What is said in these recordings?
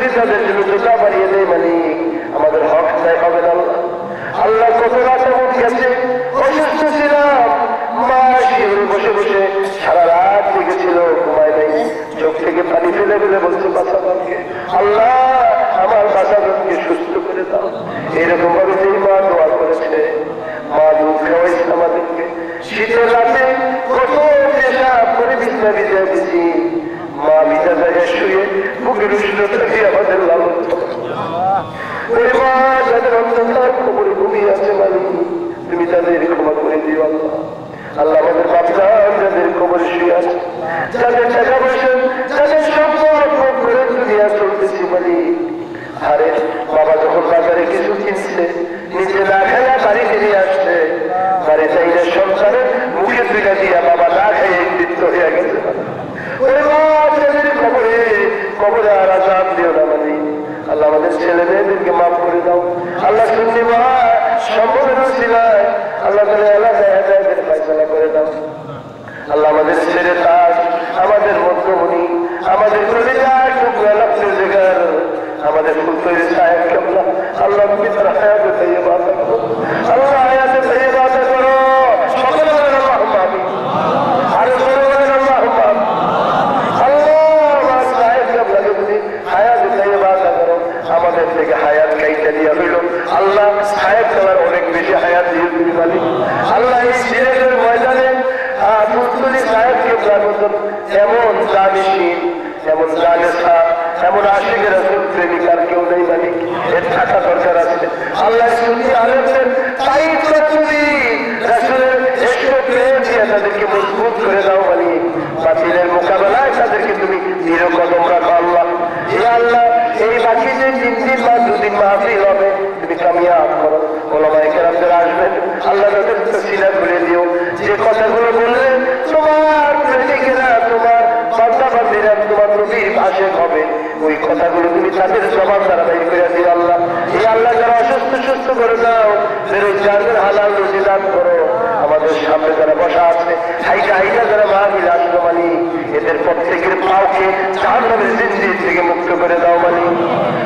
যদি তাদের জন্য জোতা বানিয়ে দেয় মালিক, আমাদের হক চাই হবে না আল্লাহ। আল্লাহ কত রাত এমন গেছে, অসুস্থ ছিলাম, মা শিবিরে বসে বসে সারা রাত জেগেছিল, ঘুমায় নাই, চোখ থেকে পানি ফেলে ফেলে বলছে বাচ্চাকে, আল্লাহ আমার বাচ্চাকে সুস্থ করে দাও। এরকম ভাবে যেই মা দোয়া করেছে, মা দুধ খাওয়াইছে আমাদেরকে, শীতের রাতে কত পেশাব করে বিছনা ভিজা দিছি, মা ভিজা জায়গায় শুয়ে বুকের উষ্ণতা দিয়ে আমাদের লালন ওই মা যাদের অন্ধকার খবরে ঘুমিয়ে আছে মালিক, তুমি তাদের ক্ষমা করে দিও আল্লাহ। আল্লাহ আমাদের বাচ্চা যাদের খবরে শুয়ে আছে, যাদের টাকা পয়সা, যাদের সম্পদ ভোগ করে দুনিয়া চলতেছি মালিক, আরে বাবা যখন বাজারে কিছু কিনছে, নিজে না খেলা বাড়িতে নিয়ে আসছে, বাড়ি চাইলে সংসারের মুখে তুলে দিয়া বাবা না খেয়ে মৃত্য হয়ে গেছে। ওই মা যাদের খবরে কবরে আর আজাব দিও না মালিক। আল্লাহ আমাদের ছেলে মেয়েদেরকে মাফ করে দাও আল্লাহ। শুনলি মা সম্পদের ছিলায় আল্লাহ তাহলে এলাকায় হেদায়েতের ফয়সালা করে দাও আল্লাহ। আমাদের ছেলে তাজ, আমাদের মধ্যমণি, আমাদের আমাদের ফুলতৈরি সাহেব কেবলা আল্লাহ তুমি তার হায়াতে তাইয়্যিবা আতা করো আল্লাহ, হায়াতে তাইয়্যিবা আতা করো। সকলে বলেন আল্লাহুম্মা আমিন। আরো জোরে বলেন আল্লাহুম্মা আমিন। আল্লাহ আমার সাহেব কেবলাকে তুমি হায়াতে তাইয়্যিবা আতা করো। আমাদের থেকে হায়াত কাইটা দিয়া হইল আল্লাহ, সাহেব কেবলার অনেক বেশি হায়াত দিয়ে তুমি মালিক। আল্লাহ এই সিলেটের ময়দানে ফুলতৈরি সাহেব কেবলার মতন এমন জানিসীন, এমন জানেসা, এমন আশিক রাসূল প্রেমিক আর কেউ নেই মালিক। এর থাকা দরকার আছে আল্লাহ। সুন্নি আলেমদের তাইদ করে তুমি রাসূলের ইশক প্রেম দিয়ে তাদেরকে মজবুত করে দাও মালিক। বাতিলের মোকাবেলায় তাদেরকে তুমি দৃঢ় কদম রাখো আল্লাহ। হে আল্লাহ, এই বাকি যে 3 দিন বা 2 দিন মাহফিল হবে তুমি কামিয়াব করো। ওলামায়ে কেরামদের আসবেন আল্লাহ, তাদের তসিলা করে দিও। যে কথাগুলো বললেন তোমার প্রেমিকেরা, তোমার বান্দা-বান্দীরা তোমার নবীর আশিক হবে, ওই কথাগুলো তুমি তাদের জবান দ্বারা বের করে দিও আল্লাহ। এই আল্লাহ যারা অসুস্থ সুস্থ করে দাও, বেরোজগারদের হালাল রুজি দান করো। আমাদের সামনে যারা বসা আছে হাইটা হাইটা যারা মাহফিল আসবে মালিক, এদের প্রত্যেকের পাওকে জাহান্নামের জিন্দিগি থেকে মুক্ত করে দাও মালিক।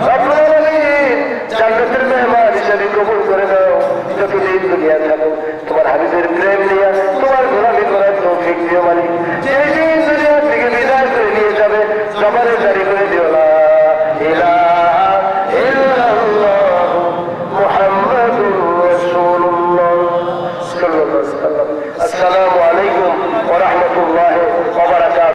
রব্বুল আলামিন জান্নাতের মেহমান হিসেবে কবুল করে দাও। যতদিন দুনিয়া থাকো তোমার হাবিবের প্রেম নিয়ে তোমার গোলামি করার তৌফিক দিও মালিক।